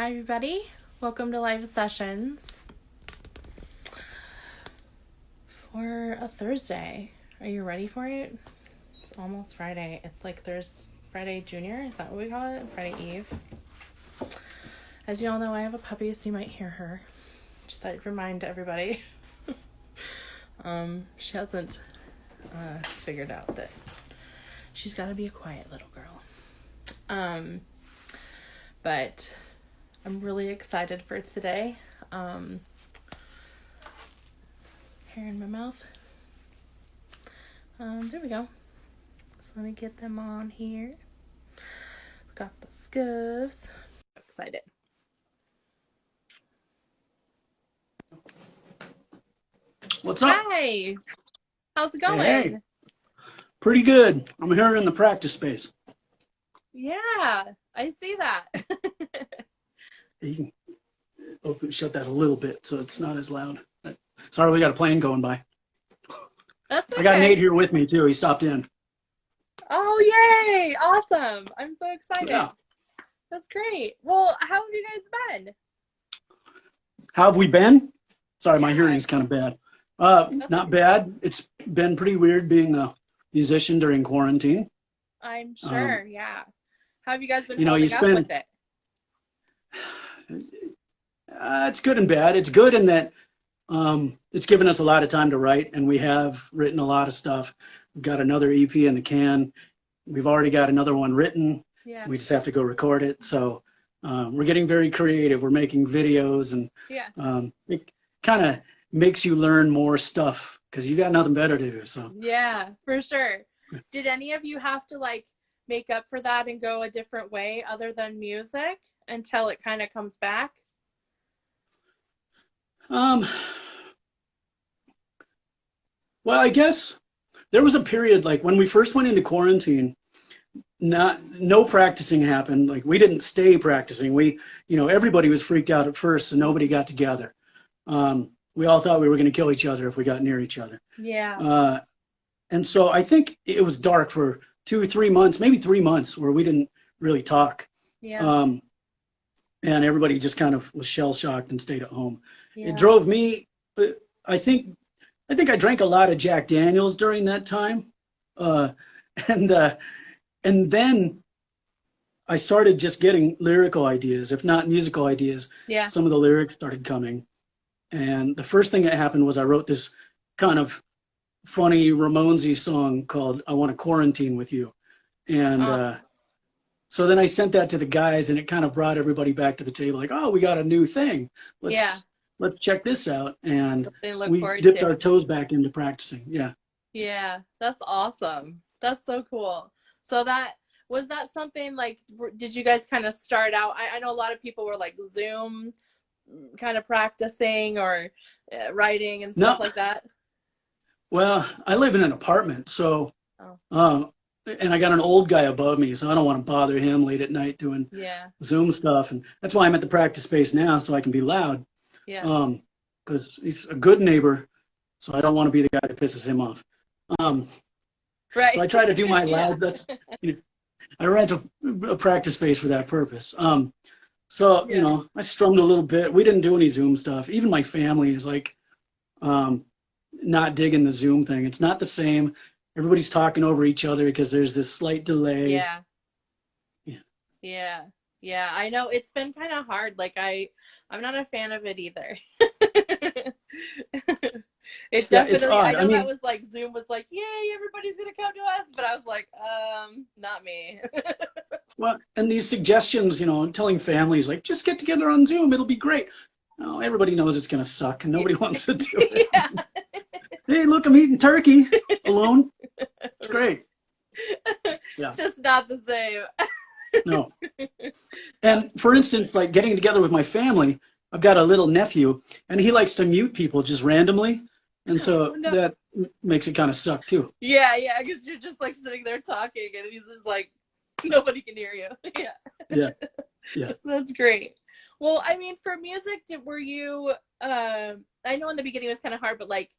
Hi everybody, welcome to live sessions for a Thursday. Are you ready for it? It's almost Friday. It's like Friday Junior, is that what we call it? Friday Eve. As you all know, I have a puppy, so you might hear her. Just thought I'd remind everybody. She hasn't figured out that she's got to be a quiet little girl. But I'm really excited for today. Hair in my mouth. There we go. So let me get them on here. We've got the Scoffs. Excited. What's up? Hi. How's it going? Hey, pretty good. I'm here in the practice space. Yeah, I see that. You can shut that a little bit so it's not as loud. Sorry, we got a plane going by. That's okay. I got Nate here with me too. He stopped in. Oh, yay! Awesome. I'm so excited. Yeah. That's great. Well, how have you guys been? How have we been? Sorry, my hearing's kind of bad. Not okay. bad. It's been pretty weird being a musician during quarantine. I'm sure, yeah. How have you guys been You holding up with it? It's good and bad. It's good in that it's given us a lot of time to write, and we have written a lot of stuff. We've got another EP in the can. We've already got another one written. Yeah. We just have to go record it. So we're getting very creative. We're making videos, and it kind of makes you learn more stuff because you got nothing better to do. So yeah, for sure. Did any of you have to like make up for that and go a different way other than music until it kind of comes back? Well, I guess there was a period like when we first went into quarantine, no practicing happened. Like we didn't stay practicing. Everybody was freaked out at first, so nobody got together. We all thought we were going to kill each other if we got near each other. Yeah. And so I think it was dark for 2 or 3 months, maybe 3 months, where we didn't really talk. Yeah. And everybody just kind of was shell shocked and stayed at home. Yeah. It drove me. I think I drank a lot of Jack Daniels during that time, and then I started just getting lyrical ideas, if not musical ideas. Yeah. Some of the lyrics started coming, and the first thing that happened was I wrote this kind of funny Ramonesy song called "I Want to Quarantine with You," and so then I sent that to the guys, and it kind of brought everybody back to the table, like, "Oh, we got a new thing. Let's check this out." And we dipped our toes back into practicing. Yeah. Yeah, that's awesome. That's so cool. So was that something like, did you guys kind of start out? I know a lot of people were like Zoom kind of practicing or writing and stuff like that. Well, I live in an apartment, so, and I got an old guy above me, so I don't want to bother him late at night doing Zoom stuff. And that's why I'm at the practice space now, so I can be loud. Yeah. Because he's a good neighbor, so I don't want to be the guy that pisses him off. Right. So I try to do my loud. I rent a practice space for that purpose. So I strummed a little bit. We didn't do any Zoom stuff. Even my family is like not digging the Zoom thing. It's not the same. Everybody's talking over each other because there's this slight delay. Yeah. I know it's been kind of hard. Like I'm not a fan of it either. It definitely, it's odd. I know that was like Zoom was like, yay, everybody's gonna come to us, but I was like, not me. Well, and these suggestions, telling families like, just get together on Zoom, it'll be great. No, everybody knows it's gonna suck, and nobody wants to do it. Yeah. Hey, look, I'm eating turkey alone. It's great. Yeah. It's just not the same. No. And for instance, like getting together with my family, I've got a little nephew, and he likes to mute people just randomly. And so that makes it kind of suck too. Yeah, because you're just like sitting there talking, and he's just like, nobody can hear you. Yeah. That's great. Well, I mean, for music, were you, I know in the beginning it was kind of hard, but like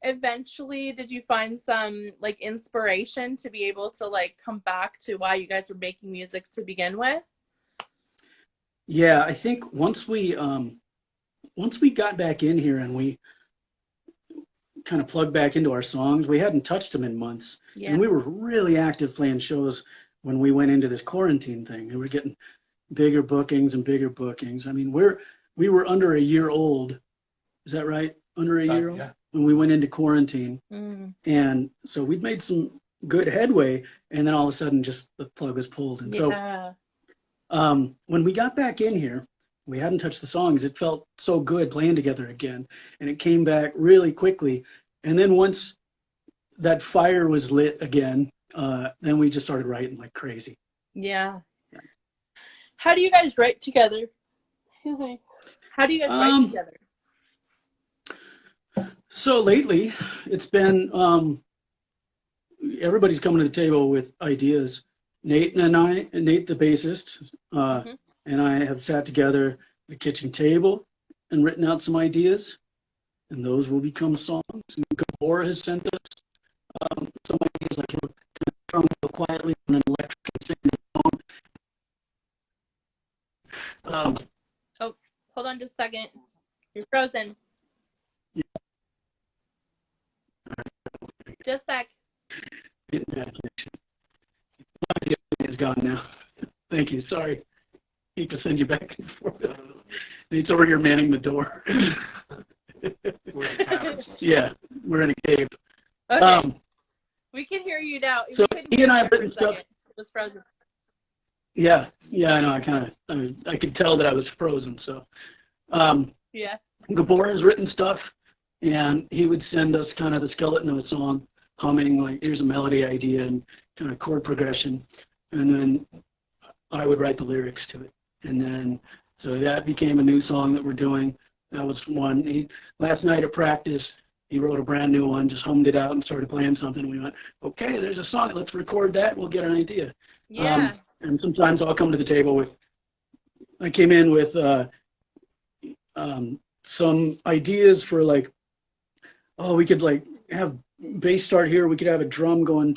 eventually did you find some like inspiration to be able to like come back to why you guys were making music to begin with? Yeah, I think once we got back in here and we kind of plugged back into our songs, we hadn't touched them in months, Yeah. and we were really active playing shows when we went into this quarantine thing. And we're getting bigger bookings and bigger bookings. I mean, we were under a year old. Is that right? Under a year old Yeah. when we went into quarantine, and so we'd made some good headway, and then all of a sudden, just the plug was pulled. And Yeah. so, when we got back in here, we hadn't touched the songs. It felt so good playing together again, and it came back really quickly. And then once that fire was lit again, then we just started writing like crazy. Yeah. How do you guys write together? Excuse me. How do you guys write together? So lately, it's been everybody's coming to the table with ideas. Nate the bassist, and I have sat together at a kitchen table and written out some ideas, and those will become songs. And Gabor has sent us some ideas, like he'll kind of drum real quietly on an electric and sing a song. Oh, hold on just a second. You're frozen. Yeah. Just a sec. It's gone now. Thank you. Sorry. Need to send you back and forth. He's over here manning the door. We're in tyrants. Yeah, we're in a cave. Okay. We can hear you now. So he and I have for a written stuff. second. It was frozen. Yeah, I know. I could tell that I was frozen. So, Yeah. Gabor has written stuff, and he would send us kind of the skeleton of a song, humming like here's a melody idea and kind of chord progression, and then I would write the lyrics to it, and then so that became a new song that we're doing. That was one. Last night at practice, he wrote a brand new one, just hummed it out and started playing something. We went, okay, there's a song. Let's record that. We'll get an idea. Yeah. And sometimes I'll come to the table with. I came in with some ideas for like, oh, we could like have bass start here. We could have a drum going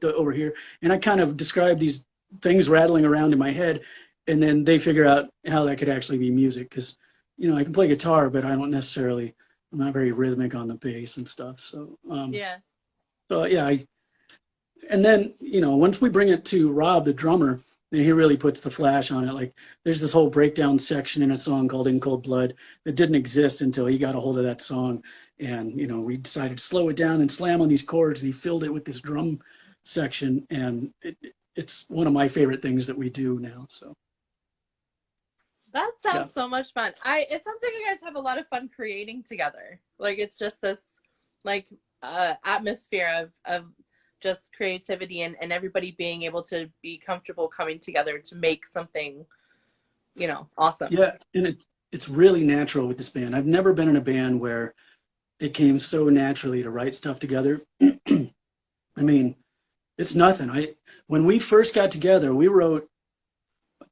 over here, and I kind of describe these things rattling around in my head, and then they figure out how that could actually be music. Because I can play guitar, but I don't necessarily. I'm not very rhythmic on the bass and stuff. So Yeah. So yeah, and then once we bring it to Rob, the drummer, then he really puts the flash on it. Like there's this whole breakdown section in a song called "In Cold Blood" that didn't exist until he got a hold of that song, and we decided to slow it down and slam on these chords, and he filled it with this drum section, and it's one of my favorite things that we do now. So that sounds so much fun. It sounds like you guys have a lot of fun creating together. Like it's just this like atmosphere of just creativity and everybody being able to be comfortable coming together to make something, awesome. Yeah, and it's really natural with this band. I've never been in a band where it came so naturally to write stuff together. I mean, it's nothing. When we first got together, we wrote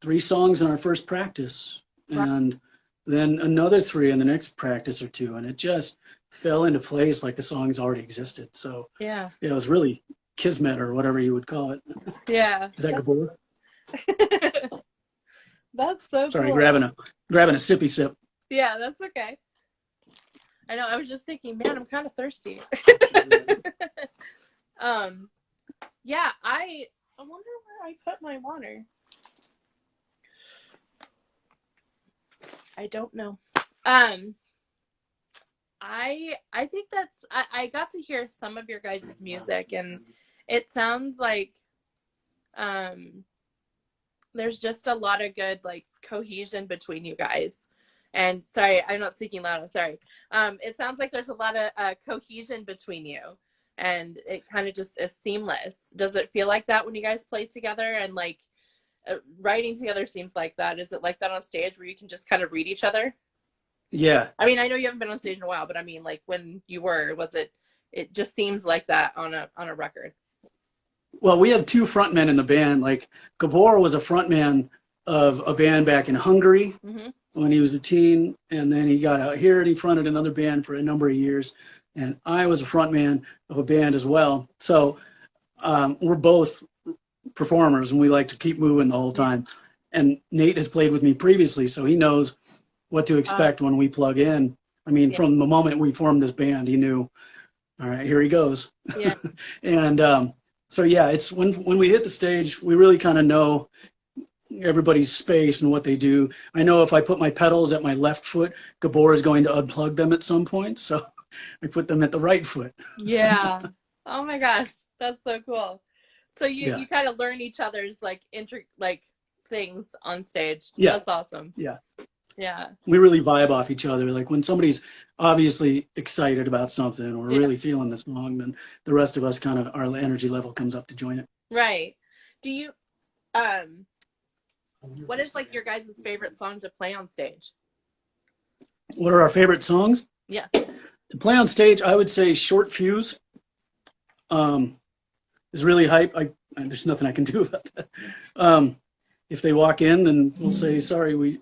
3 songs in our first practice, and then another 3 in the next practice or 2, and it just fell into place like the songs already existed. So yeah, it was really kismet or whatever you would call it. Yeah. Is that Gabor? That's so Sorry, cool. grabbing a sippy sip. Yeah, that's okay. I know. I was just thinking, man, I'm kind of thirsty. Yeah, I wonder where I put my water. I don't know. I think I got to hear some of your guys' music, and it sounds like there's just a lot of good like cohesion between you guys. And sorry, I'm not speaking loud. I'm sorry. It sounds like there's a lot of cohesion between you, and it kind of just is seamless. Does it feel like that when you guys play together? And like writing together seems like that. Is it like that on stage where you can just kind of read each other? Yeah. I mean, I know you haven't been on stage in a while, but I mean, like when you were, it just seems like that on a record. Well, we have 2 frontmen in the band. Like Gabor was a frontman of a band back in Hungary when he was a teen, and then he got out here and he fronted another band for a number of years. And I was a frontman of a band as well. So we're both performers, and we like to keep moving the whole time. and Nate has played with me previously, so he knows what to expect when we plug in. I mean, from the moment we formed this band, he knew, all right, here he goes. Yeah. And so, yeah, it's when we hit the stage, we really kind of know everybody's space and what they do. I know if I put my pedals at my left foot, Gabor is going to unplug them at some point, so I put them at the right foot. Yeah. Oh my gosh, that's so cool. So you kind of learn each other's like things on stage. Yeah. That's awesome. Yeah. Yeah. We really vibe off each other. Like when somebody's obviously excited about something or really feeling the song, then the rest of us kind of, our energy level comes up to join it. Right. Do you, what is like your guys' favorite song to play on stage? What are our favorite songs? Yeah. To play on stage, I would say Short Fuse is really hype. There's nothing I can do about that. If they walk in, then we'll say, sorry,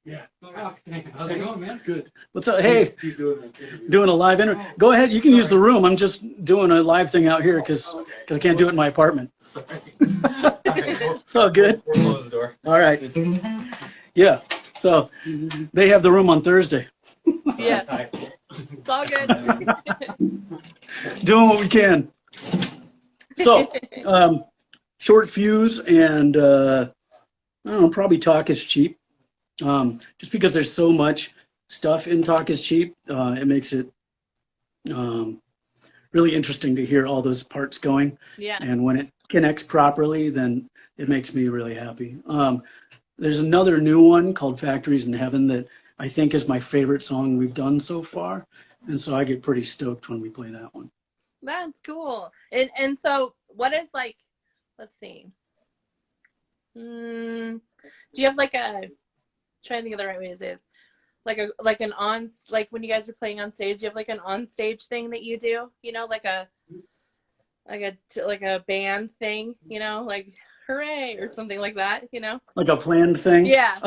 Yeah. How's it going, man? Good. What's up? Hey, He's doing a live interview. Go ahead. You can use the room. I'm just doing a live thing out here because I can't do it in my apartment. Sorry. It's all good. We'll close the door. All right. Yeah. So they have the room on Thursday. Yeah. Hi. It's all good. Doing what we can. So, Short Fuse and I don't know, probably Talk is Cheap. Just because there's so much stuff in Talk is Cheap, it makes it really interesting to hear all those parts going. Yeah. And when it connects properly, then it makes me really happy. There's another new one called Factories in Heaven that I think is my favorite song we've done so far. And so I get pretty stoked when we play that one. That's cool. And so what is like, let's see. Do you have like trying to think of the right way to say this. Like when you guys are playing on stage, you have like an on stage thing that you do, you know, like a band thing, you know, like hooray or something like that, you know? Like a planned thing? Yeah.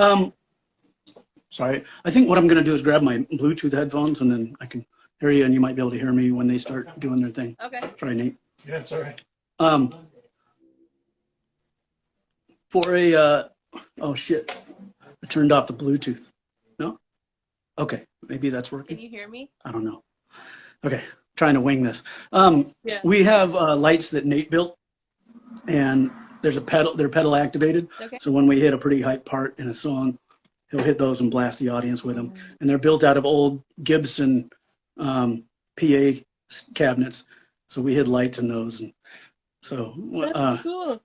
Sorry. I think what I'm going to do is grab my Bluetooth headphones and then I can hear you and you might be able to hear me when they start doing their thing. Okay. Try, Nate. Yeah, it's all right. For a, oh shit. I turned off the Bluetooth. No? Okay. Maybe that's working. Can you hear me? I don't know. Okay. Trying to wing this. Yeah. We have lights that Nate built and there's a pedal, they're pedal activated. Okay. So when we hit a pretty hype part in a song, he'll hit those and blast the audience with them. And they're built out of old Gibson PA cabinets. So we hid lights in those. And so That's cool.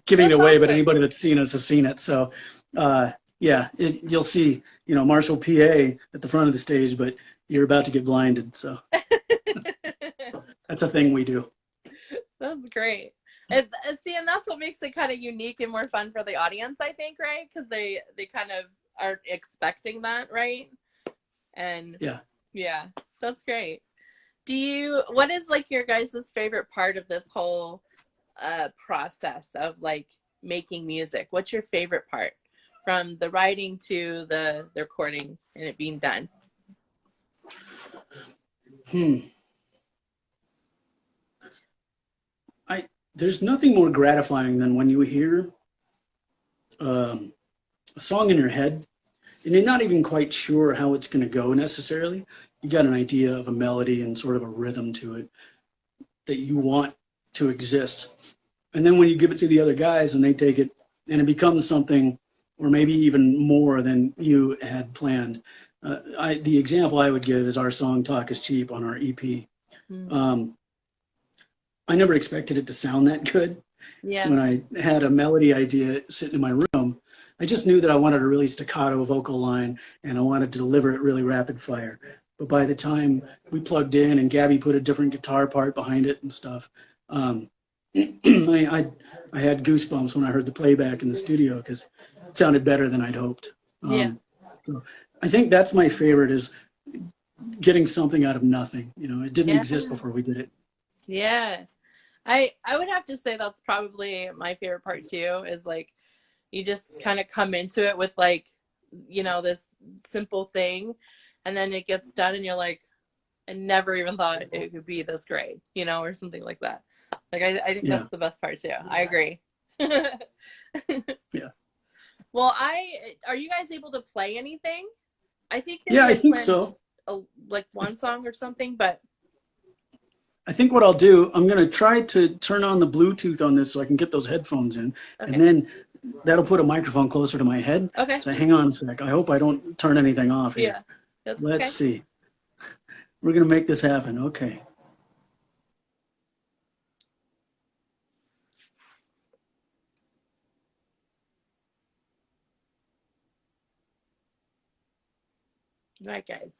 giving it away, awesome. but anybody that's seen us has seen it. So yeah, you'll see, you know, Marshall PA at the front of the stage, but you're about to get blinded. So that's a thing we do. That's great. And that's what makes it kind of unique and more fun for the audience, I think, right? Because they kind of aren't expecting that, right? And yeah, that's great. What is like your guys' favorite part of this whole process of like making music? What's your favorite part from the writing to the recording and it being done? There's nothing more gratifying than when you hear a song in your head and you're not even quite sure how it's going to go necessarily. You got an idea of a melody and sort of a rhythm to it that you want to exist. And then when you give it to the other guys and they take it and it becomes something or maybe even more than you had planned. The example I would give is our song Talk is Cheap on our EP. I never expected it to sound that good. Yeah. When I had a melody idea sitting in my room, I just knew that I wanted a really staccato vocal line and I wanted to deliver it really rapid fire. But by the time we plugged in and Gabby put a different guitar part behind it and stuff, I had goosebumps when I heard the playback in the studio because it sounded better than I'd hoped. So I think that's my favorite is getting something out of nothing. You know, it didn't exist before we did it. Yeah. I would have to say that's probably my favorite part too, is like you just kind of come into it with like, you know, this simple thing and then it gets done and you're like, I never even thought it could be this great, you know, or something like that. Like I think that's the best part too. I agree. Yeah. Well, are you guys able to play anything? I think. Yeah, I think so. Like one song or something, but. I think what I'll do, I'm going to try to turn on the Bluetooth on this so I can get those headphones in. Okay. And then that'll put a microphone closer to my head. Okay. So hang on a sec. I hope I don't turn anything off here. Yeah. Let's see. We're going to make this happen. Okay. All right, guys.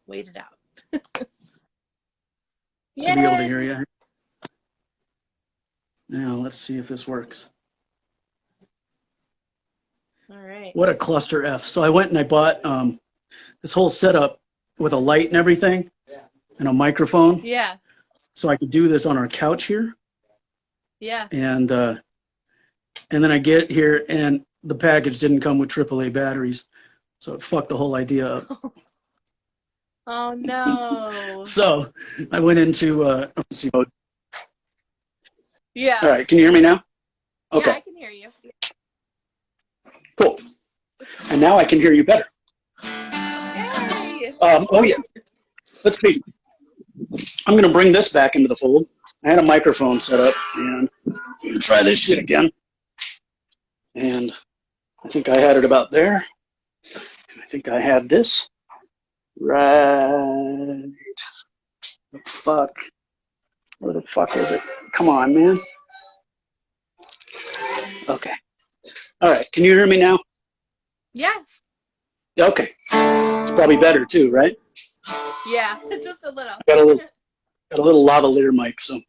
Wait it out. To be able to hear you. Now, let's see if this works. All right. What a cluster F. So I went and I bought this whole setup with a light and everything and a microphone. Yeah. So I could do this on our couch here. Yeah. And then I get here and the package didn't come with AAA batteries. So it fucked the whole idea up. Oh, no. So I went into emergency mode. Yeah. All right. Can you hear me now? Okay. Yeah, I can hear you. Cool. And now I can hear you better. Yay. Oh, yeah. Let's see. I'm going to bring this back into the fold. I had a microphone set up, and I'm going to try this shit again. And I think I had it about there. And I think I had this. Right. The fuck. Where the fuck is it? Come on, man. Okay. All right. Can you hear me now? Yeah. Okay. It's probably better too, right? Yeah, just a little. Got a little lavalier mic, so.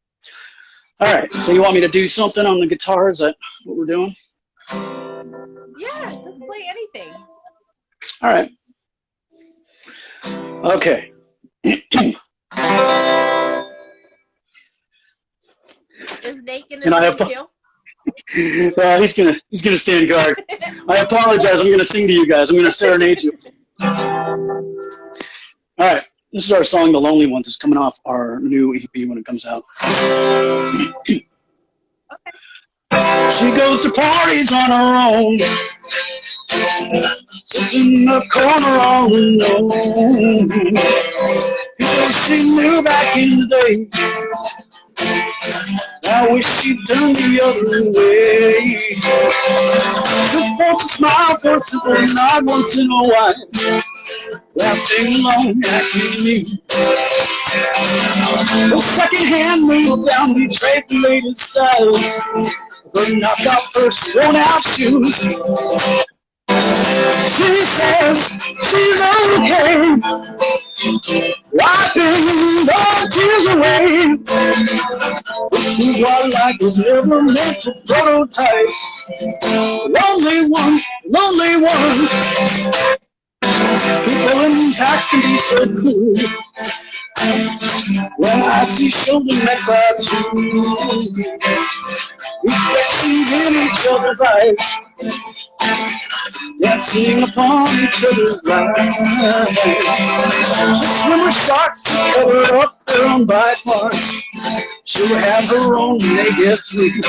All right. So you want me to do something on the guitar? Is that what we're doing? Yeah, just play anything. All right. Okay. Is Nate gonna sing too? He's gonna stand guard. I apologize. I'm gonna sing to you guys. I'm gonna serenade you. All right. This is our song, "The Lonely Ones." It's coming off our new EP when it comes out. Okay. She goes to parties on her own, sits in the corner all alone. People she knew back in the day, I wish she'd done the other way. Just wants to smile for simple nod once in a while, laughing alone, acting mean. The second-hand move down betrayed the latest styles. Her knockout purse, worn out shoes. She says she's okay, wiping those tears away. This is what life was never meant for prototypes. Lonely ones, lonely ones. People in packs can be so cool. When I see shoulder neck too, reflecting in each other's eyes, dancing upon each other's lives. She'll swim with sharks that cover up their own bite marks. She'll have her own when they get through.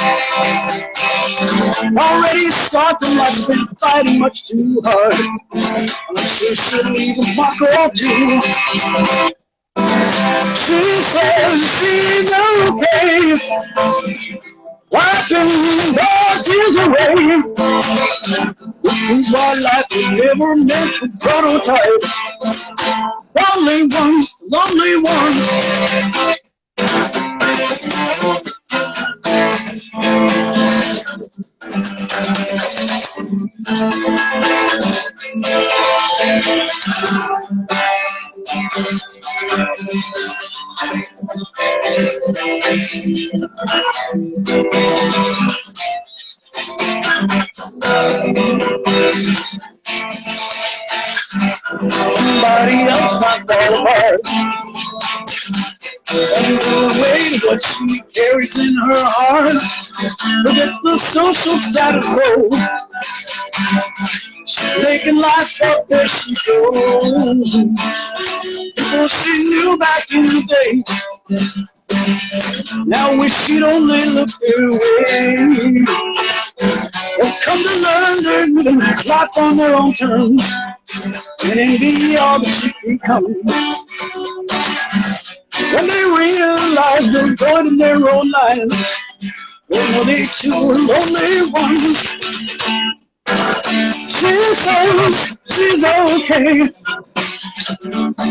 Already start the life's been fighting much too hard. I'm sure she'll leave a mark or two. She says she's okay, wiping the tears away. This is why life was never meant for prototypes. Lonely ones, lonely ones. Somebody else might fall apart under the weight of what she carries in her heart. Forget the social status quo. She's making life up where she goes. People she knew back in the day, Now wish she'd only look their way. They've come to learn they're living life on their own terms, and envy all that she can come. When they realize they're going in their own lives, they know they too are lonely ones. She says she's okay.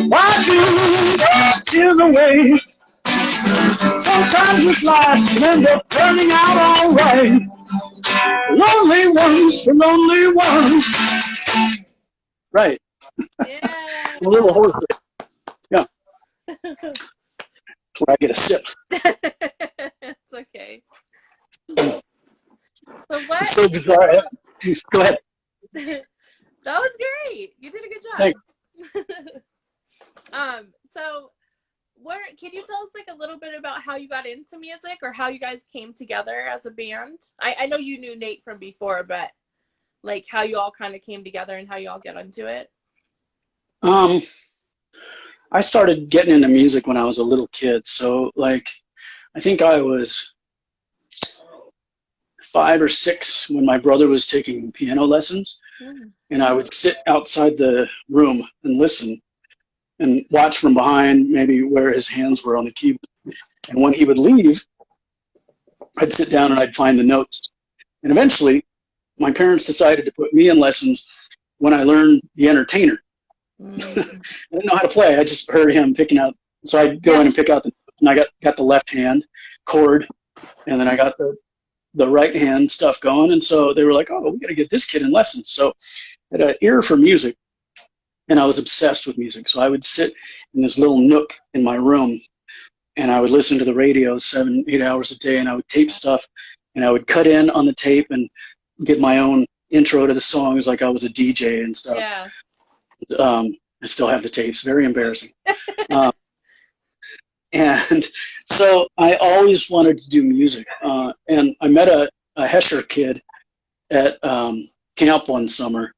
Why do that tears away? Sometimes this life can end up turning out all right. Lonely ones for lonely ones. Right. Yeah. A little hoarse. Yeah. Where I get a sip. It's okay. So what? It's so bizarre. Go ahead. That was great. You did a good job. Thanks. So what can you tell us like a little bit about how you got into music or how you guys came together as a band? I know you knew Nate from before, but like how you all kind of came together and how you all get into it. I started getting into music when I was a little kid. So like, I think I was 5 or 6 when my brother was taking piano lessons. And I would sit outside the room and listen and watch from behind, maybe where his hands were on the keyboard. And when he would leave, I'd sit down and I'd find the notes. And eventually, my parents decided to put me in lessons when I learned The Entertainer. I didn't know how to play. I just heard him picking out. So I'd go in and pick out the notes. And I got the left hand chord, and then I got the right hand stuff going. And so they were like, oh, we got to get this kid in lessons. So I had an ear for music, and I was obsessed with music. So I would sit in this little nook in my room, and I would listen to the radio 7, 8 hours a day, and I would tape stuff, and I would cut in on the tape and get my own intro to the songs like I was a DJ and stuff. Yeah. I still have the tapes. Very embarrassing. And so I always wanted to do music. And I met a Hesher kid at camp one summer.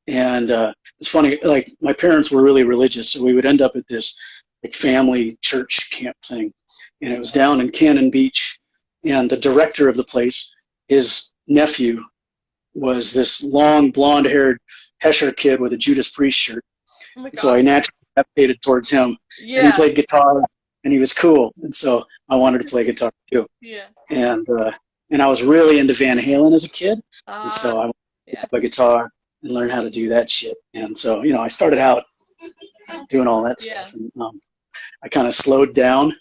And it's funny, like my parents were really religious, so we would end up at this like family church camp thing. And it was down in Cannon Beach. And the director of the place, his nephew, was this long blonde-haired Hesher kid with a Judas Priest shirt. Oh so I naturally gravitated towards him. Yeah. And he played guitar, and he was cool. And so I wanted to play guitar too. Yeah. And I was really into Van Halen as a kid. And so I wanted to play guitar and learn how to do that shit. And so, you know, I started out doing all that stuff. And I kind of slowed down.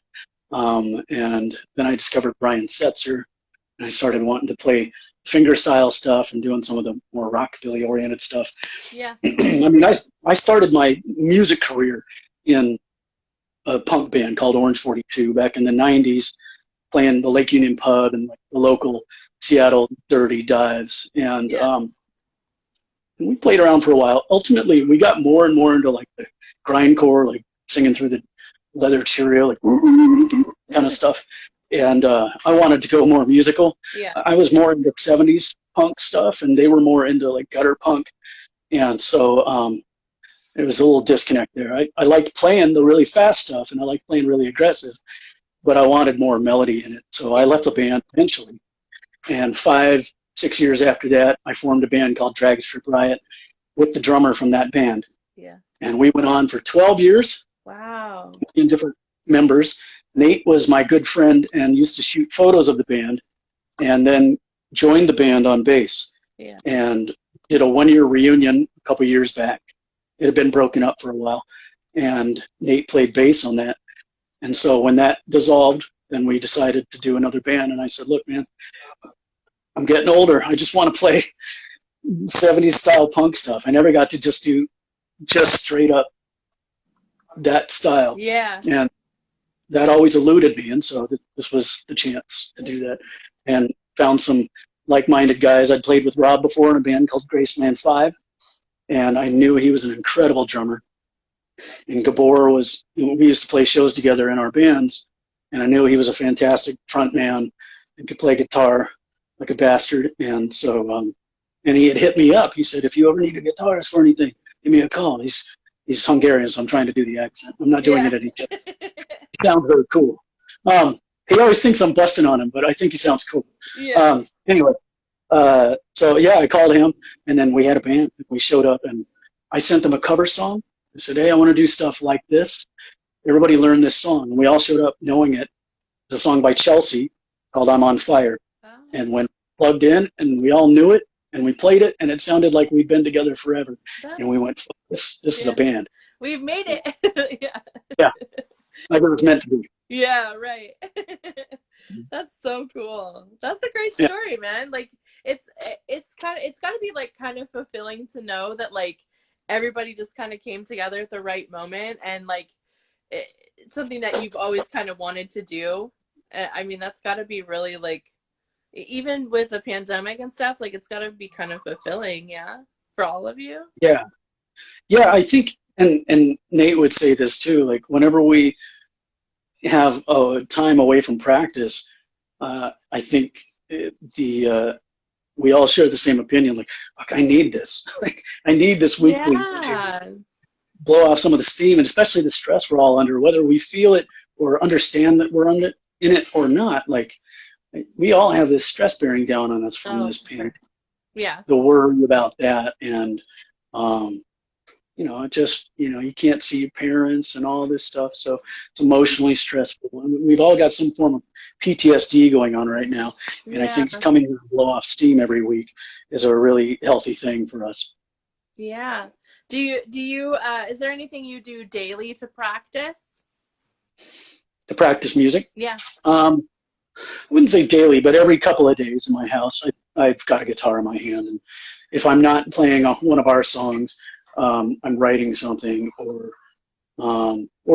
And then I discovered Brian Setzer, and I started wanting to play fingerstyle stuff and doing some of the more rockabilly oriented stuff. Yeah. I mean, I started my music career in a punk band called Orange 42 back in the 90s, playing the Lake Union Pub and like the local Seattle Dirty Dives. And we played around for a while. Ultimately, we got more and more into like the grindcore, like singing through the leather Cheerio, like kind of stuff. And I wanted to go more musical. Yeah. I was more into 70s punk stuff, and they were more into like gutter punk. And so it was a little disconnect there. I liked playing the really fast stuff, and I liked playing really aggressive, but I wanted more melody in it. So I left the band eventually. And 5, 6 years after that, I formed a band called Drag Strip Riot with the drummer from that band. Yeah. And we went on for 12 years. Wow. In different members. Nate was my good friend and used to shoot photos of the band, and then joined the band on bass. Yeah. And did a 1-year reunion a couple years back. It had been broken up for a while, and Nate played bass on that. And so when that dissolved, then we decided to do another band. And I said, look, man, I'm getting older. I just want to play 70s style punk stuff. I never got to just do just straight up that style. Yeah. And that always eluded me, and so this was the chance to do that. And found some like-minded guys. I'd played with Rob before in a band called Graceland 5, and I knew he was an incredible drummer. And Gabor was, we used to play shows together in our bands, and I knew he was a fantastic front man and could play guitar like a bastard. And so, and he had hit me up. He said, if you ever need a guitarist for anything, give me a call. He's Hungarian, so I'm trying to do the accent. I'm not doing it any It sounds very cool. He always thinks I'm busting on him, but I think he sounds cool. Yeah. Anyway, so yeah, I called him, and then we had a band. We showed up, and I sent them a cover song. I said, "Hey, I want to do stuff like this. Everybody learn this song." And we all showed up knowing it. It's a song by Chelsea called "I'm on Fire." Oh. And when plugged in, and we all knew it, and we played it, and it sounded like we'd been together forever. And we went, "This is a band. We've made it." Yeah. Yeah, like it was meant to be. Yeah, right. That's so cool. That's a great story, man. Like it's got to be like kind of fulfilling to know that like everybody just kind of came together at the right moment, and like it's something that you've always kind of wanted to do. I mean, that's got to be really like, even with the pandemic and stuff, like it's got to be kind of fulfilling, yeah, for all of you. Yeah, I think, and Nate would say this too. Like whenever we have time away from practice, I think we all share the same opinion. Like, I need this. Like, I need this weekly to blow off some of the steam, and especially the stress we're all under, whether we feel it or understand that we're in it or not. Like, we all have this stress bearing down on us from this pandemic. Yeah. The worry about that, and just you can't see your parents and all this stuff, so it's emotionally stressful. We've all got some form of PTSD going on right now, and I think coming here to blow off steam every week is a really healthy thing for us. Yeah. Do you is there anything you do daily to practice? To practice music? Yeah. I wouldn't say daily, but every couple of days in my house, I've got a guitar in my hand, and if I'm not playing one of our songs, I'm writing something, or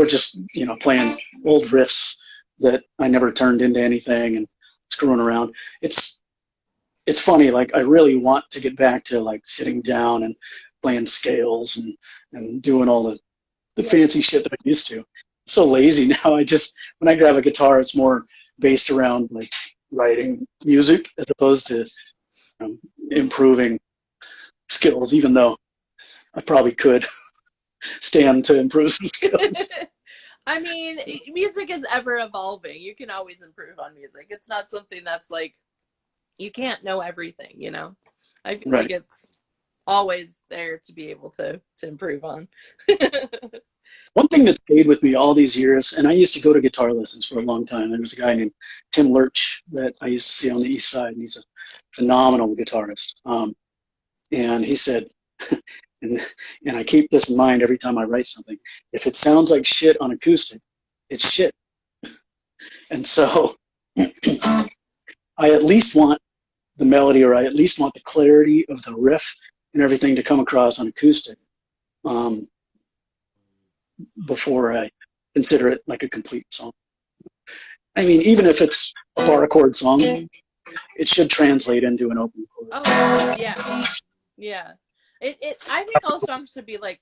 just playing old riffs that I never turned into anything and screwing around. It's funny. Like, I really want to get back to like sitting down and playing scales and doing all the fancy shit that I used to. I'm so lazy now. When I grab a guitar, it's more based around like writing music as opposed to improving skills, even though I probably could stand to improve some skills. I mean, music is ever evolving. You can always improve on music. It's not something that's like, you can't know everything, I feel like it's always there to be able to improve on. One thing that stayed with me all these years, and I used to go to guitar lessons for a long time. There was a guy named Tim Lurch that I used to see on the East Side, and he's a phenomenal guitarist. And he said, and I keep this in mind every time I write something, if it sounds like shit on acoustic, it's shit. And so I at least want the melody, or I at least want the clarity of the riff and everything to come across on acoustic before I consider it like a complete song. I mean, even if it's a bar chord song, it should translate into an open chord. Oh, yeah. Yeah. I think all songs should be like,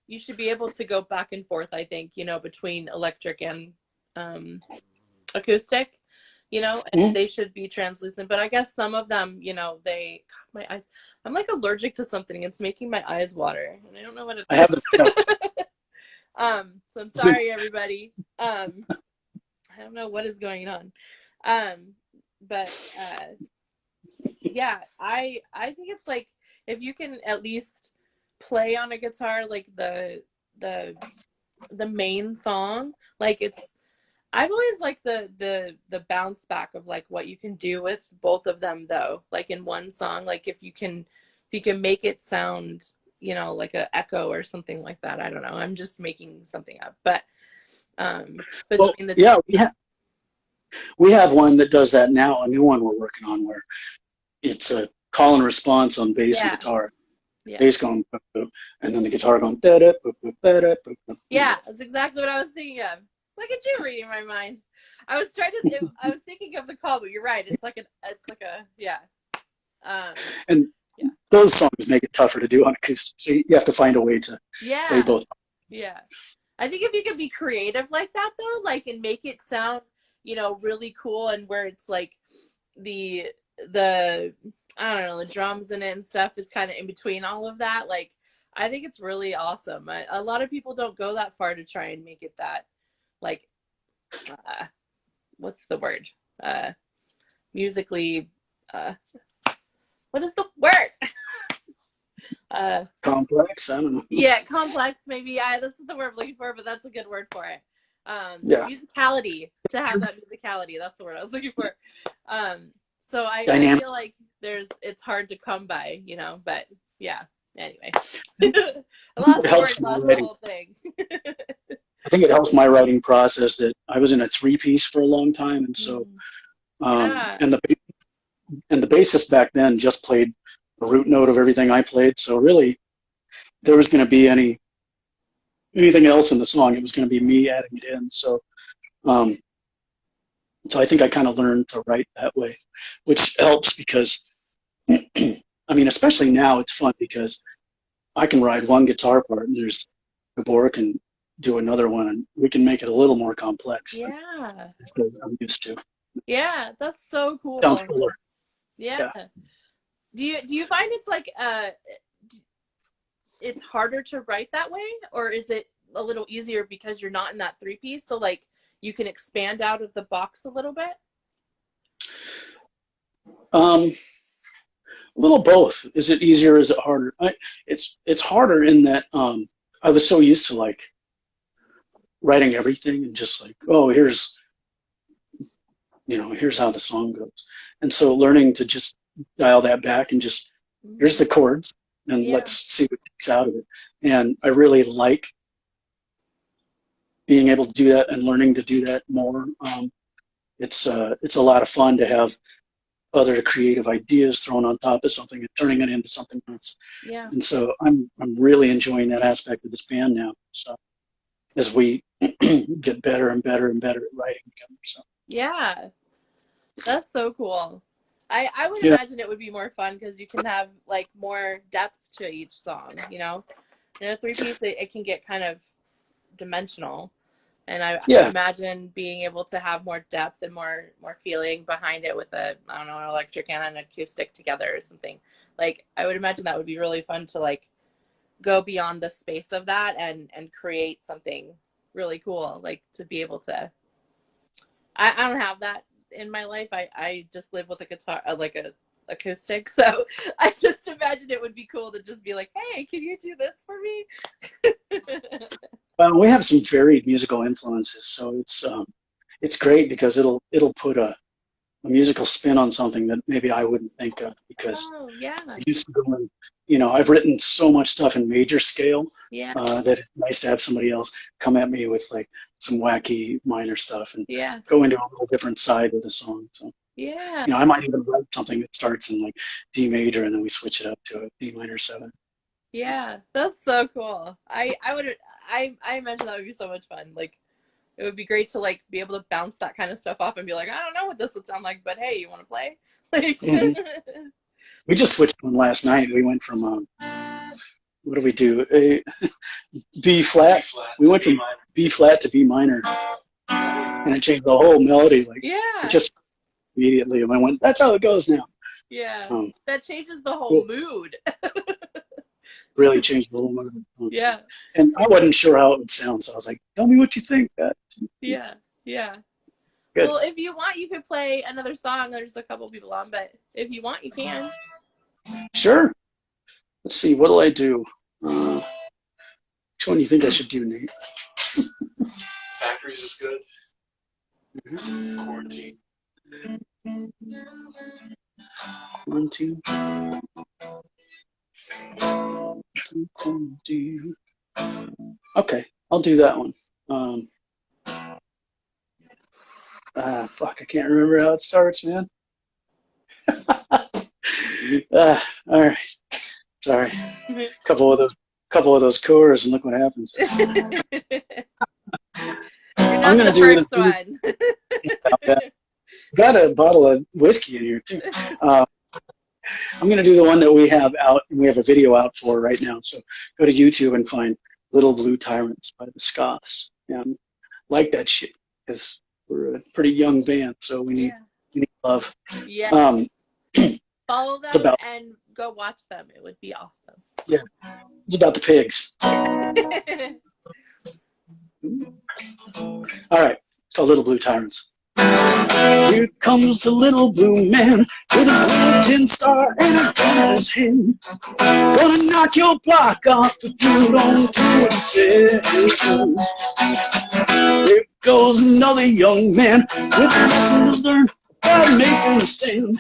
you should be able to go back and forth, I think, between electric and acoustic, and they should be translucent. But I guess some of them, my eyes, I'm like allergic to something. It's making my eyes water, and I don't know what it is. I have the so I'm sorry, everybody. I don't know what is going on. But yeah, I think it's like, if you can at least play on a guitar like the main song, like I've always liked the bounce back of like what you can do with both of them, though, like in one song, like if you can make it sound like an echo or something like that. I don't know, I'm just making something up, but between the two. We have one that does that now, a new one we're working on, where it's a call and response on bass and guitar. Bass going, and then the guitar going, yeah, that's exactly what I was thinking of. Look at you reading my mind. I was thinking of the call, but you're right. It's like and those songs make it tougher to do on acoustic, so you have to find a way to play both. Yeah, I think if you could be creative like that, though, like, and make it sound, really cool, and where it's like the I don't know, the drums in it and stuff is kind of in between all of that. Like, I think it's really awesome. A lot of people don't go that far to try and make it that, like, what's the word? Musically, what is the word? Complex. I don't know. Yeah, complex. Maybe. This is the word I'm looking for, but that's a good word for it. Yeah. Musicality. To have that musicality. That's the word I was looking for. So I feel like it's hard to come by, you know. But yeah. Anyway, I lost the whole thing. I think it helps my writing process that I was in a 3-piece for a long time, and so and the bassist back then just played the root note of everything I played. So really, there was going to be anything else in the song, it was going to be me adding it in. So I think I kind of learned to write that way, which helps because I mean, especially now it's fun because I can ride one guitar part and there's Gabor can do another one, and we can make it a little more complex. Yeah. Than I'm used to. Yeah, that's so cool. Sounds cooler. Yeah. Do you find it's like it's harder to write that way, or is it a little easier because you're not in that 3-piece, so like you can expand out of the box a little bit? A little both. Is it easier? Is it harder? It's harder in that I was so used to like writing everything and just like, oh, here's how the song goes, and so learning to just dial that back and just here's the chords and let's see what takes out of it. And I really like being able to do that and learning to do that more. It's a lot of fun to have other creative ideas thrown on top of something and turning it into something else. Yeah. And so I'm really enjoying that aspect of this band now. So as we get better and better and better at writing together. So yeah, that's so cool. I would imagine it would be more fun because you can have like more depth to each song, you know. In a 3-piece, it can get kind of dimensional. And I imagine being able to have more depth and more feeling behind it with an electric and an acoustic together or something. Like, I would imagine that would be really fun to like go beyond the space of that and create something really cool. Like to be able to, I don't have that in my life. I just live with a guitar, like a acoustic. So I just imagine it would be cool to just be like, hey, can you do this for me? Well, we have some varied musical influences, so it's great because it'll put a musical spin on something that maybe I wouldn't think of because I used to go in, I've written so much stuff in major scale that it's nice to have somebody else come at me with like some wacky minor stuff and go into a little different side of the song. So I might even write something that starts in like D major and then we switch it up to a D minor 7. Yeah, that's so cool. I imagine that would be so much fun. Like, it would be great to like be able to bounce that kind of stuff off and be like, I don't know what this would sound like, but hey, you want to play? Like, we just switched one last night. We went from what do we do? B flat. We went from B flat to B minor, and it changed the whole melody. Like, it just immediately, and I went, that's how it goes now. Yeah, that changes the whole mood. Really changed the whole mood. Yeah. And I wasn't sure how it would sound, so I was like, tell me what you think. Yeah. Good. Well, if you want, you could play another song. There's a couple people on, but if you want, you can. Sure. Let's see, what'll I do? Which one do you think I should do, Nate? Factories is good. Quarantine. Okay, I'll do that one. Fuck, I can't remember how it starts, man. All right, sorry. Couple of those cores, and look what happens. You're not the first one. Got a bottle of whiskey in here too. I'm going to do the one that we have out, and we have a video out for right now. So go to YouTube and find Little Blue Tyrants by the Scoffs. And like that shit, because we're a pretty young band, so we need love. Yeah. Follow them and go watch them. It would be awesome. Yeah. It's about the pigs. All right. It's called Little Blue Tyrants. Here comes the little blue man with his little tin star and a gun in his hand. Gonna knock your block off if you don't do what he says. Here goes another young man with a lesson to learn about making a stand.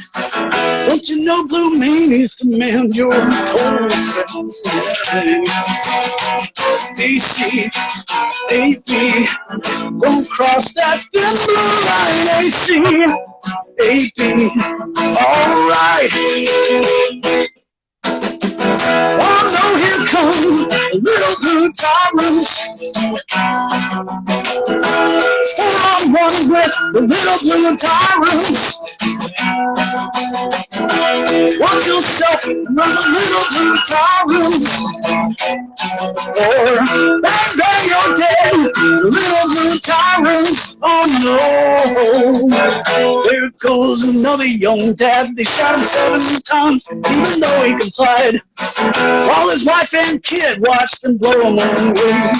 Don't you know blue meanies demand your total respect? AC, AB, won't cross that thin blue line. AC, AB, alright. Oh no, here come the little blue tyrants. I'm one with the little blue tyrants. Watch yourself run the little blue tyrants. Or bang bang you're dead, little blue tyrants. Oh no, there goes another young dad. They shot him 7 times, even though he complied. While his wife and kid watched him blow him away.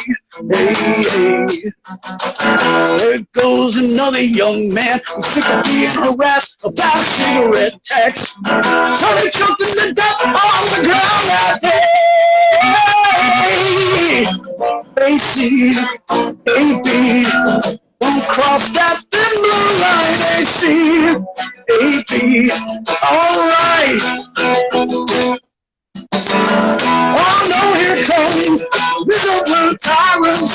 Hey, hey. There goes another young man who's sick of being harassed about a cigarette tax. So they choked him to death on the ground that day. AC, AB, won't cross that thin blue line. AC, AB, alright. Oh no, here comes little blue tyrants.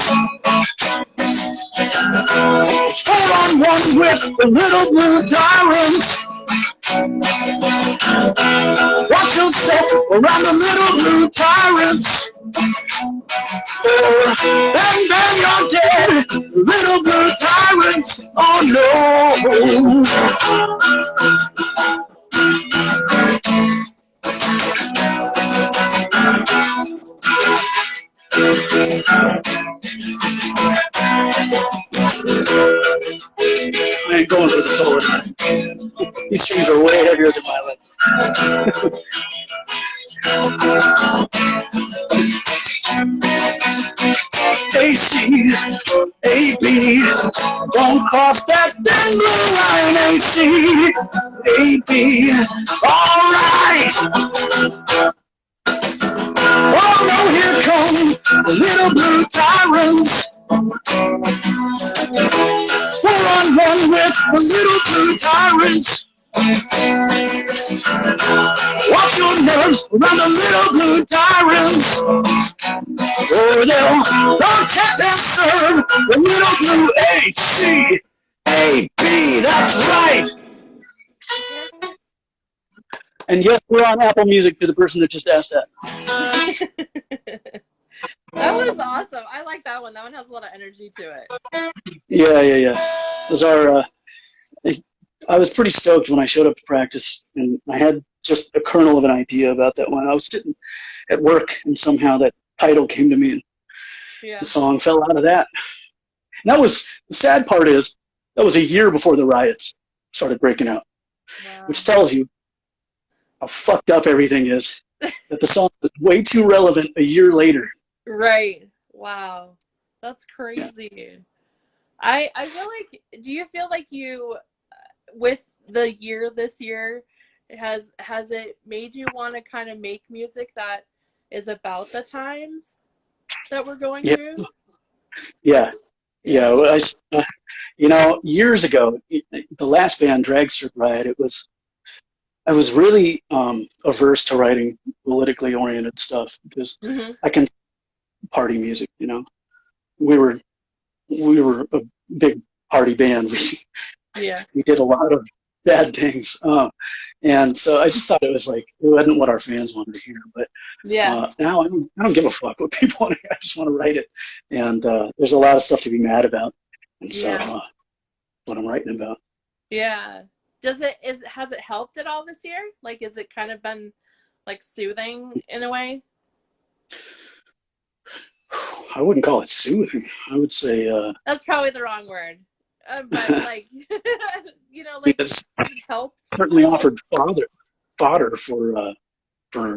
4-on-1 with the little blue tyrants. Watch yourself around the little blue tyrants. Or bang bang you're dead, little blue tyrants. Oh no. I ain't going for the solo tonight. These strings are way heavier than my lip. AC, AB, don't cross that thin blue line. AC, AB, alright. Oh no, here comes the little blue tyrants. 4-on-1 with the little blue tyrants. Watch your nerves around the little blue tyrants. Or they'll protect and serve the little blue HCAB. That's right. And yes, we're on Apple Music to the person that just asked that. That was awesome. I like that one. That one has a lot of energy to it. Yeah. Those are, I was pretty stoked when I showed up to practice, and I had just a kernel of an idea about that one. I was sitting at work, and somehow that title came to me, and the song fell out of that. And that was, the sad part is, that was a year before the riots started breaking out, which tells you how fucked up everything is, that the song was way too relevant a year later. Right. Wow. That's crazy. I feel like, do you feel like you, with the year this year, has it made you want to kind of make music that is about the times that we're going through? Yeah. Years ago, the last band, Dragster Riot, I was really averse to writing politically oriented stuff because I can party music, we were a big party band. We did a lot of bad things, and so I just thought it wasn't what our fans wanted to hear. But now I don't give a fuck what people want to hear. I just want to write it, and there's a lot of stuff to be mad about, and so what I'm writing about. Yeah. Has it helped at all this year? Like, has it kind of been like soothing in a way? I wouldn't call it soothing. I would say that's probably the wrong word. But like, it's helped. Certainly offered fodder for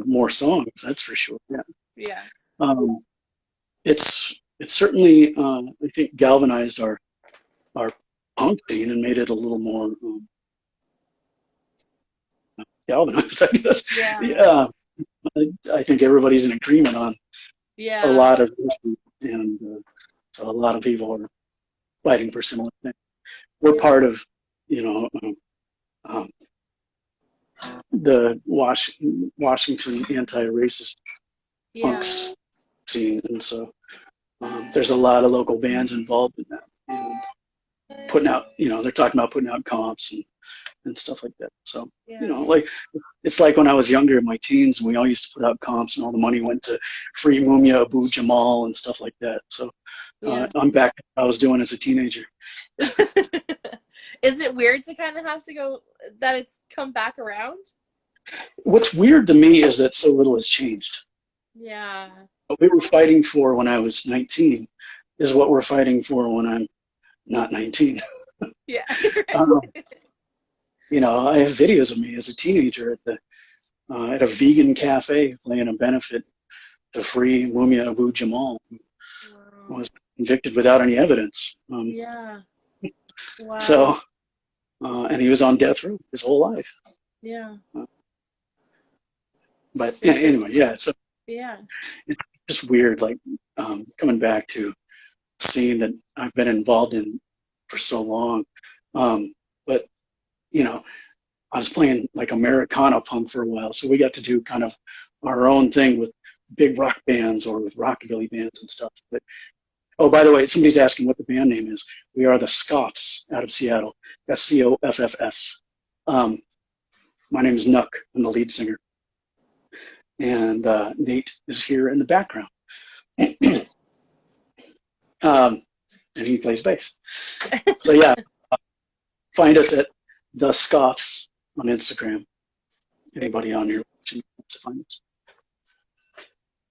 more songs. That's for sure. Yeah. It's certainly I think galvanized our punk scene and made it a little more galvanized, I guess. Yeah. I think everybody's in agreement on a lot of issues, and so a lot of people are fighting for similar things. We're part of, the Washington anti-racist punks scene, and so there's a lot of local bands involved in that, and putting out, they're talking about putting out comps and stuff like that. So, like, it's like when I was younger in my teens, and we all used to put out comps, and all the money went to Free Mumia Abu Jamal and stuff like that. So I'm back to what I was doing as a teenager. Is it weird to kind of have to go, that it's come back around? What's weird to me is that so little has changed. Yeah. What we were fighting for when I was 19 is what we're fighting for when I'm not 19. Yeah. I have videos of me as a teenager at a vegan cafe playing a benefit to free Mumia Abu Jamal, who was convicted without any evidence. Wow. So, and he was on death row his whole life. Yeah. But anyway, so it's just weird, like coming back to a scene that I've been involved in for so long. But I was playing like Americana punk for a while, so we got to do kind of our own thing with big rock bands or with rockabilly bands and stuff. But oh, by the way, somebody's asking what the band name is. We are the Scoffs out of Seattle, SCOFFS. My name is Knuck. I'm the lead singer. And Nate is here in the background. And he plays bass. So yeah, find us at the Scoffs on Instagram. Anybody on here wants to find us.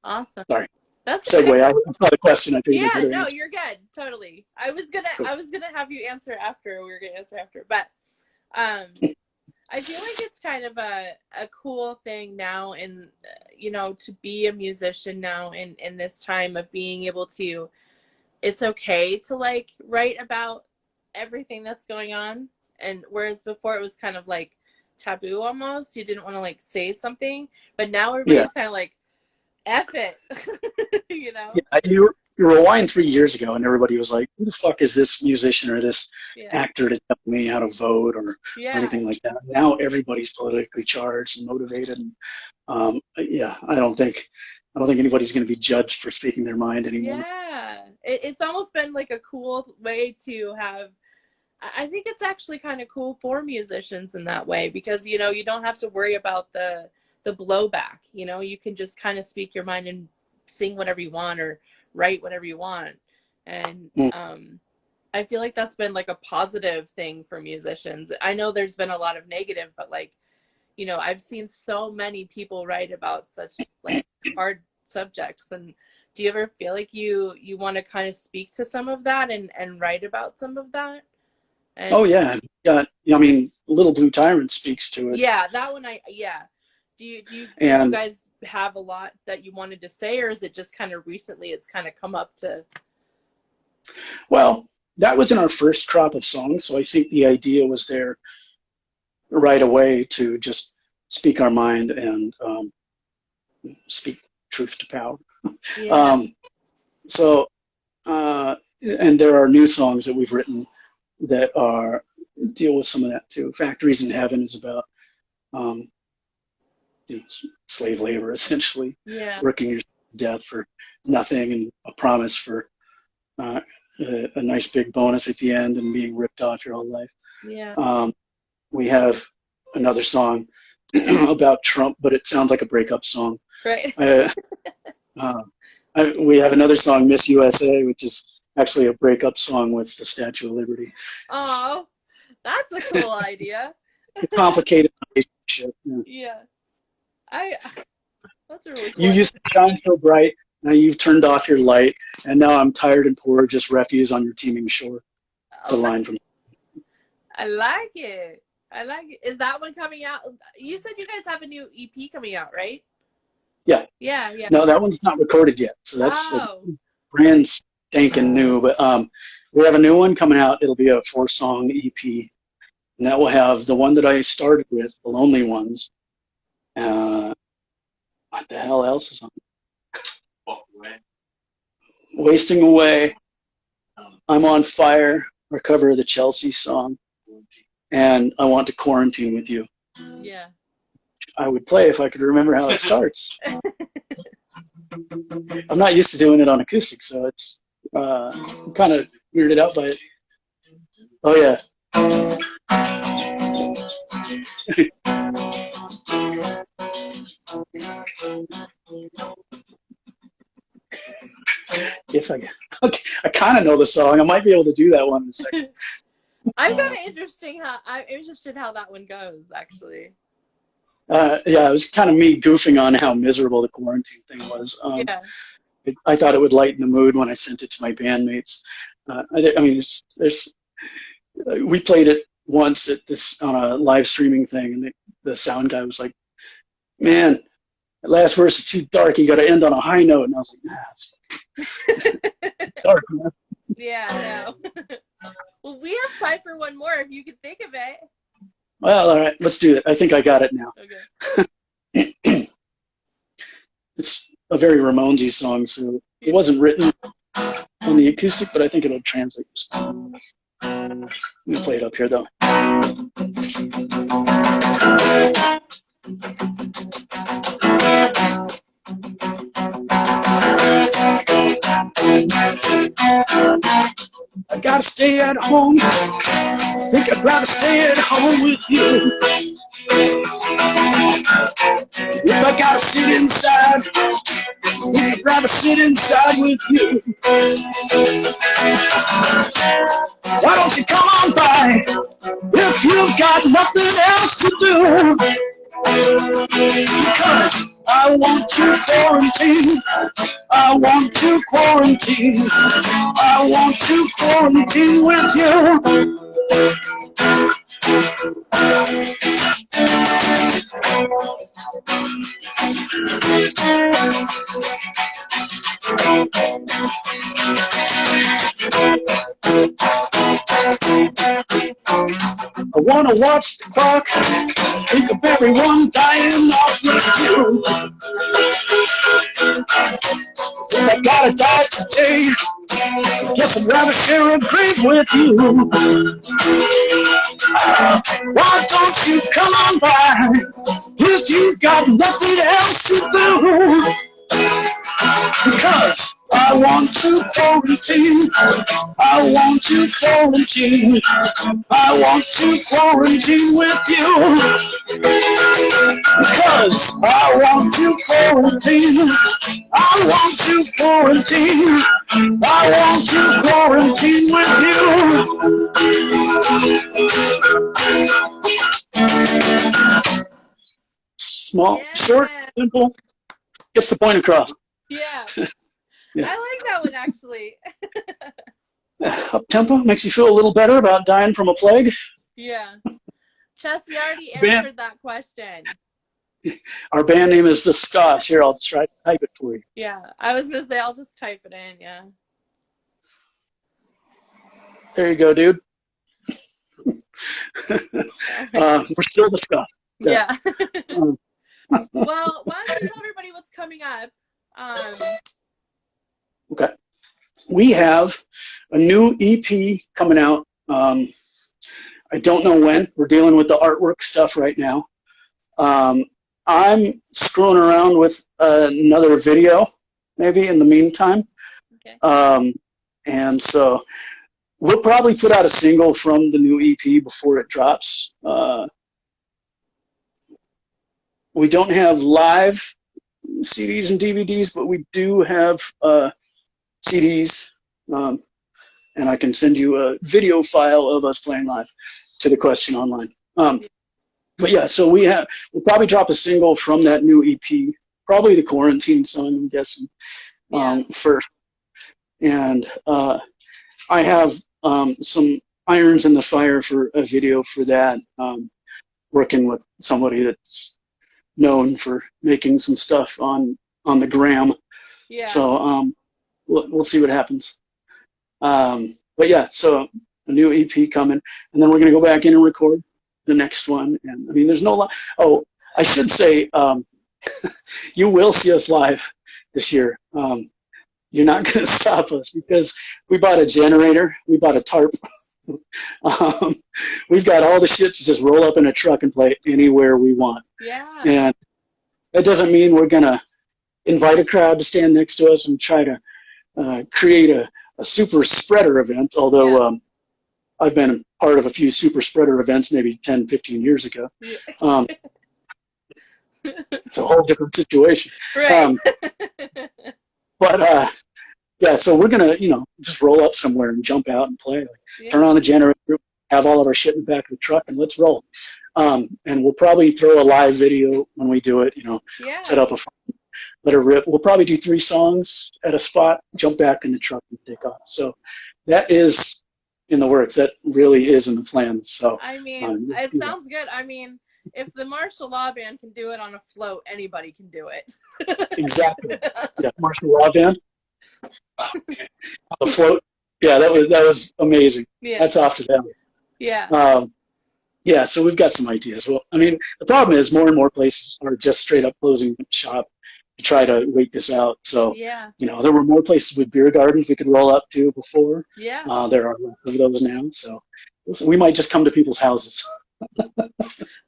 Awesome. Sorry. That's segue. okay. I thought a question. You're good. Totally. I was gonna have you answer after. We were gonna answer after, but I feel like it's kind of a cool thing now, in to be a musician now in this time of being able to. It's okay to like write about everything that's going on, and whereas before it was kind of like taboo almost. You didn't want to like say something, but now everybody's kind of like, F it. Yeah, you rewind 3 years ago and everybody was like, who the fuck is this musician or this actor to tell me how to vote or anything like that? Now everybody's politically charged and motivated. And I don't think anybody's going to be judged for speaking their mind anymore. Yeah, it's almost been like a cool way to have. I think it's actually kind of cool for musicians in that way, because you don't have to worry about the blowback. You can just kind of speak your mind and sing whatever you want or write whatever you want. And I feel like that's been like a positive thing for musicians. I know there's been a lot of negative, but like, I've seen so many people write about such like hard subjects. And do you ever feel like you want to kind of speak to some of that and write about some of that? And, Little Blue Tyrant speaks to it. Yeah, that one Do you guys have a lot that you wanted to say, or is it just kind of recently it's kind of come up to? Well, that was in our first crop of songs, so I think the idea was there right away to just speak our mind and speak truth to power. Yeah. And there are new songs that we've written that deal with some of that too. Factories in Heaven is about slave labor, essentially, working yourself to death for nothing and a promise for a nice big bonus at the end and being ripped off your whole life. Yeah. We have another song about Trump, but it sounds like a breakup song. Right. We have another song, Miss USA, which is actually a breakup song with the Statue of Liberty. Oh, that's a cool idea. A complicated relationship. Yeah. That's a really cool You used to shine so bright, now you've turned off your light, and now I'm tired and poor, just refuse on your teeming shore. The line from. I like it. Is that one coming out? You said you guys have a new EP coming out, right? Yeah. Yeah. No, that one's not recorded yet, so that's brand spanking new. But we have a new one coming out. It'll be a 4-song EP, and that will have the one that I started with, The Lonely Ones. What the hell else is on it? Walk away. Wasting Away, I'm on Fire, our cover of the Chelsea song, and I Want to Quarantine with You. Yeah. I would play if I could remember how it starts. I'm not used to doing it on acoustic, so it's I'm kind of weirded out by it. Oh yeah. If I kind of know the song, I might be able to do that one in a second. I'm interested how that one goes, actually. Yeah, it was kind of me goofing on how miserable the quarantine thing was. Yeah. I thought it would lighten the mood when I sent it to my bandmates. I mean, we played it once on a live streaming thing, and the sound guy was like, "Man, that last verse is too dark. You got to end on a high note." And I was like, it's dark, man. Yeah, no. Well, we have time for one more if you can think of it. Well, all right, let's do it. I think I got it now. Okay. It's a very Ramonesy song, so it wasn't written on the acoustic, but I think it'll translate. Let me play it up here, though. I gotta stay at home. Think I'd rather stay at home with you. If I gotta sit inside, think I'd rather sit inside with you. Why don't you come on by if you've got nothing else to do? Because I want to quarantine. I want to quarantine. I want to quarantine with you. I want to watch the clock, think of everyone dying off with you. If I gotta die today, guess I'd rather share a grave with you. Why don't you come on by, if you got nothing else to do? Because I want to quarantine. I want to quarantine. I want to quarantine with you. Because I want to quarantine. I want to quarantine. I want to quarantine with you. Small, short, simple, gets the point across. Yeah. Yeah. I like that one, actually. Up-tempo makes you feel a little better about dying from a plague. Yeah. Chess, you already answered that question. Our band name is The Scoffs. Here, I'll try to type it for you. Yeah, I was going to say, I'll just type it in, yeah. There you go, dude. We're still The Scoffs. Yeah. Well, why don't you tell everybody what's coming up? Okay. We have a new EP coming out. I don't know when. We're dealing with the artwork stuff right now. I'm screwing around with another video, maybe in the meantime. Okay. And so we'll probably put out a single from the new EP before it drops. We don't have live CDs and DVDs, but we do have CDs, and I can send you a video file of us playing live to the question online. But yeah, so we'll probably drop a single from that new EP, probably the Quarantine song, I'm guessing, first. And I have some irons in the fire for a video for that, working with somebody that's known for making some stuff on the gram. Yeah. So we'll see what happens. but yeah, so a new EP coming, and then we're going to go back in and record the next one. And I mean, there's no lot. Oh, I should say, you will see us live this year. You're not going to stop us because we bought a generator, we bought a tarp. We've got all the shit to just roll up in a truck and play anywhere we want. Yeah. And that doesn't mean we're going to invite a crowd to stand next to us and try to create a super spreader event, although I've been part of a few super spreader events maybe 10, 15 years ago. Yeah. It's a whole different situation. Right. But yeah, so we're going to, just roll up somewhere and jump out and play. Turn on the generator, have all of our shit in the back of the truck, and let's roll. And we'll probably throw a live video when we do it, set up let her rip. We'll probably do 3 songs at a spot, jump back in the truck and take off. So that is in the works. That really is in the plan. So I mean, it sounds good. I mean, if the martial law band can do it on a float, anybody can do it. Exactly. Yeah, martial law band. The float. Yeah, that was amazing. Yeah. That's off to them. Yeah. Yeah, so we've got some ideas. Well, I mean, the problem is more and more places are just straight up closing shop to try to wait this out. So, there were more places with beer gardens we could roll up to before. Yeah. There are less of those now. So we might just come to people's houses.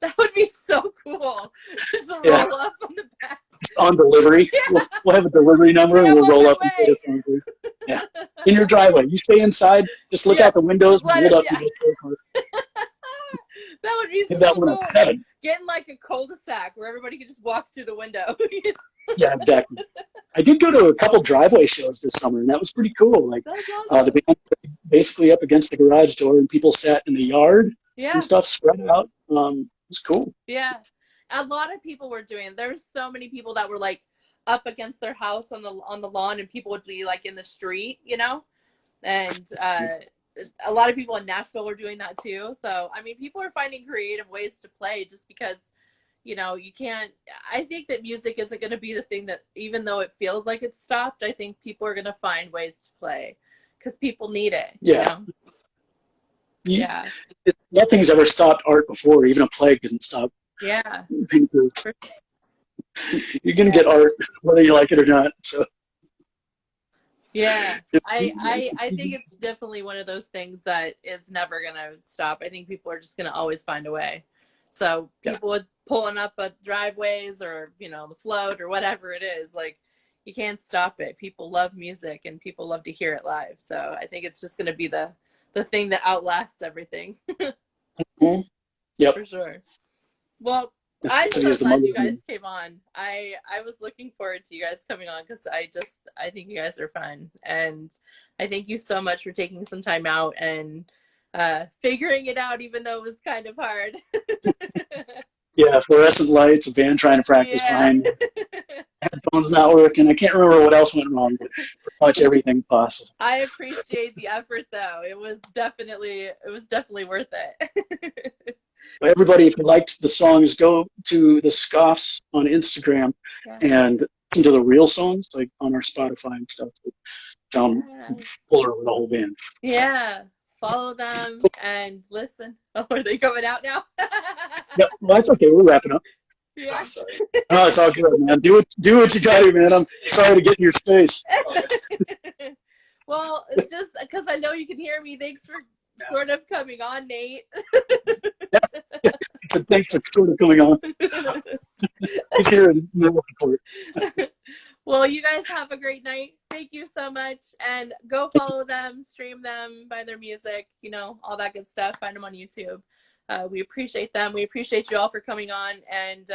That would be so cool. Just roll up on the back. On delivery. Yeah. We'll have a delivery number and we'll roll up and put us on through. Yeah. In your driveway. You stay inside, just look out the windows and hold up and get that would be so that cool. One at 7. Getting like a cul-de-sac where everybody can just walk through the window. Yeah, exactly. I did go to a couple driveway shows this summer, and that was pretty cool. Like awesome. The band basically up against the garage door, and people sat in the yard and stuff spread out. It was cool. Yeah, a lot of people were doing. There were so many people that were like up against their house on the lawn, and people would be like in the street, and a lot of people in Nashville were doing that too. So I mean, people are finding creative ways to play just because. You can't, I think that music isn't going to be the thing that, even though it feels like it's stopped, I think people are going to find ways to play because people need it. Yeah. Yeah. Nothing's ever stopped art before. Even a plague didn't stop. Yeah. You're going to get art whether you like it or not. So. Yeah. I think it's definitely one of those things that is never going to stop. I think people are just going to always find a way. So people would pulling up at driveways or, the float or whatever it is, like you can't stop it. People love music and people love to hear it live. So I think it's just going to be the thing that outlasts everything. Mm-hmm. Yep. For sure. Well, I'm so glad you guys came on. I was looking forward to you guys coming on because I think you guys are fun. And I thank you so much for taking some time out and figuring it out, even though it was kind of hard. Yeah, fluorescent lights, a band trying to practice fine. Headphones not working. I can't remember what else went wrong, but pretty much everything possible. I appreciate the effort, though. It was definitely worth it. Everybody, if you liked the songs, go to the Scoffs on Instagram and listen to the real songs, like on our Spotify and stuff. Sound fuller with the whole band. Yeah. Follow them and listen. Oh, are they coming out now? Yep, well, that's okay. We're wrapping up. Yeah. Oh, sorry. No, it's all good, man. Do what you got to, man. I'm sorry to get in your space. Well, it's just because I know you can hear me. Thanks for sort of coming on, Nate. So thanks for sort of coming on. He's here in the middle of the court. Well, you guys have a great night. Thank you so much. And go follow them, stream them, buy their music, all that good stuff. Find them on YouTube. We appreciate them. We appreciate you all for coming on. And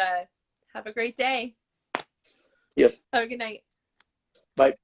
have a great day. Yep. Have a good night. Bye.